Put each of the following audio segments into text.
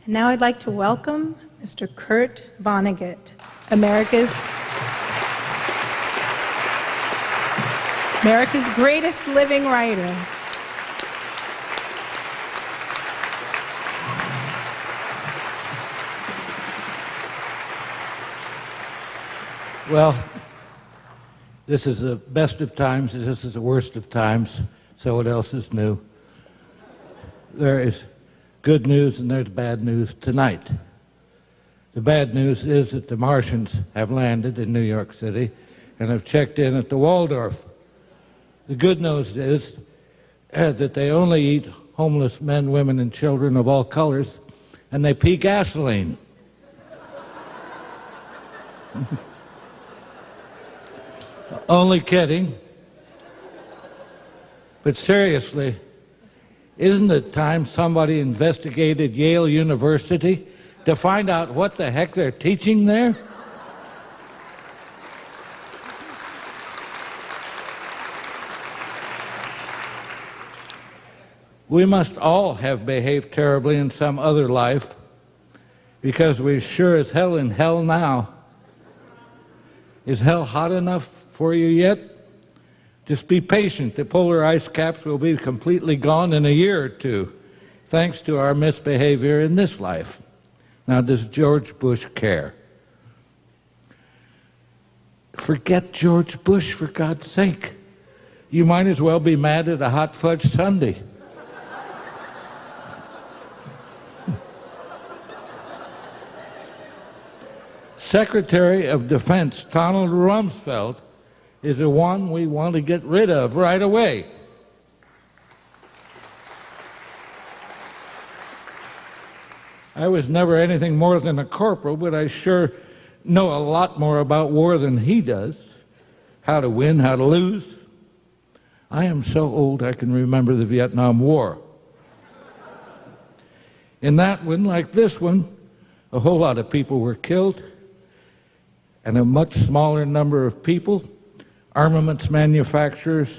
And now I'd like to welcome Mr. Kurt Vonnegut, America's greatest living writer. Well, this is the best of times, this is the worst of times, so what else is new? There is good news and there's bad news tonight. The bad news is that the Martians have landed in New York City and have checked in at the Waldorf. The good news is that they only eat homeless men, women, and children of all colors, and they pee gasoline. Only kidding. But seriously, isn't it time somebody investigated Yale University to find out what the heck they're teaching there? We must all have behaved terribly in some other life, because we're sure as hell in hell now. Is hell hot enough for you yet? Just be patient. The polar ice caps will be completely gone in a year or two, thanks to our misbehavior in this life. Now, does George Bush care? Forget George Bush, for God's sake. You might as well be mad at a hot fudge sundae. Secretary of Defense Donald Rumsfeld is the one we want to get rid of right away. I was never anything more than a corporal, but I sure know a lot more about war than he does. How to win, how to lose. I am so old I can remember the Vietnam War. In that one, like this one, a whole lot of people were killed, and a much smaller number of people. Armaments manufacturers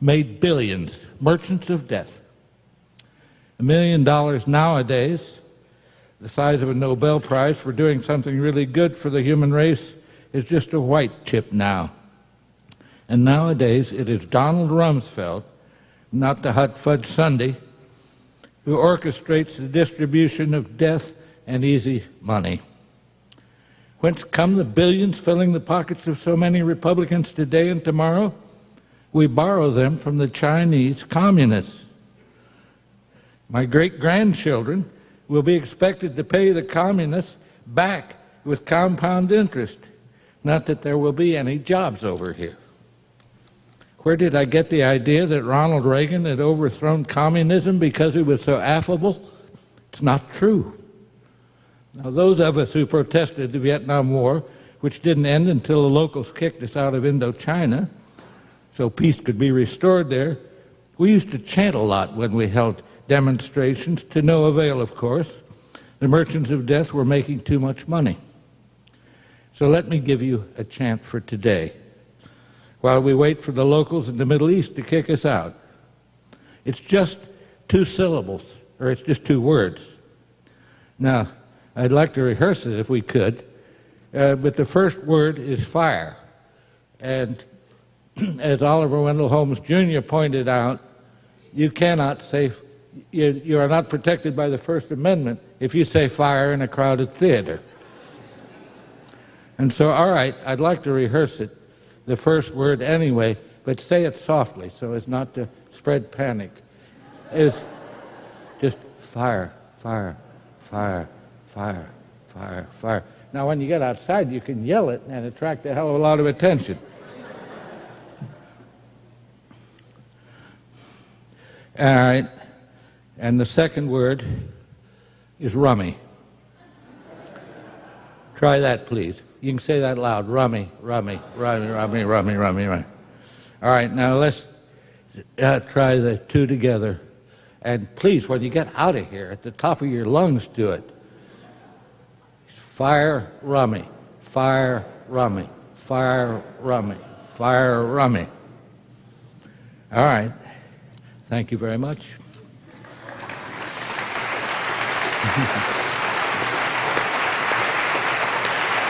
made billions, merchants of death. $1 million nowadays, the size of a Nobel Prize for doing something really good for the human race, is just a white chip now. And nowadays it is Donald Rumsfeld, not the hot fudge sundae, who orchestrates the distribution of death and easy money. Whence come the billions filling the pockets of so many Republicans today and tomorrow? We borrow them from the Chinese communists. My great-grandchildren will be expected to pay the communists back with compound interest. Not that there will be any jobs over here. Where did I get the idea that Ronald Reagan had overthrown communism because he was so affable? It's not true. Now, those of us who protested the Vietnam War, which didn't end until the locals kicked us out of Indochina, so peace could be restored there, we used to chant a lot when we held demonstrations, to no avail, of course. The merchants of death were making too much money. So let me give you a chant for today, while we wait for the locals in the Middle East to kick us out. It's just 2 syllables, or it's just 2 words. Now, I'd like to rehearse it if we could, but the first word is fire. And as Oliver Wendell Holmes Jr. pointed out, you cannot say, you are not protected by the First Amendment if you say fire in a crowded theater. And so, all right, I'd like to rehearse it, the first word anyway, but say it softly so as not to spread panic. Is just fire, fire, fire, fire, fire, fire. Now, when you get outside, you can yell it and attract a hell of a lot of attention. All right, and the second word is rummy. Try that, please. You can say that loud. Rummy, rummy, rummy, rummy, rummy, rummy, rummy. All right, now let's try the 2 together. And please, when you get out of here, at the top of your lungs, do it. Fire, rummy, fire, rummy, fire, rummy, fire, rummy. All right. Thank you very much.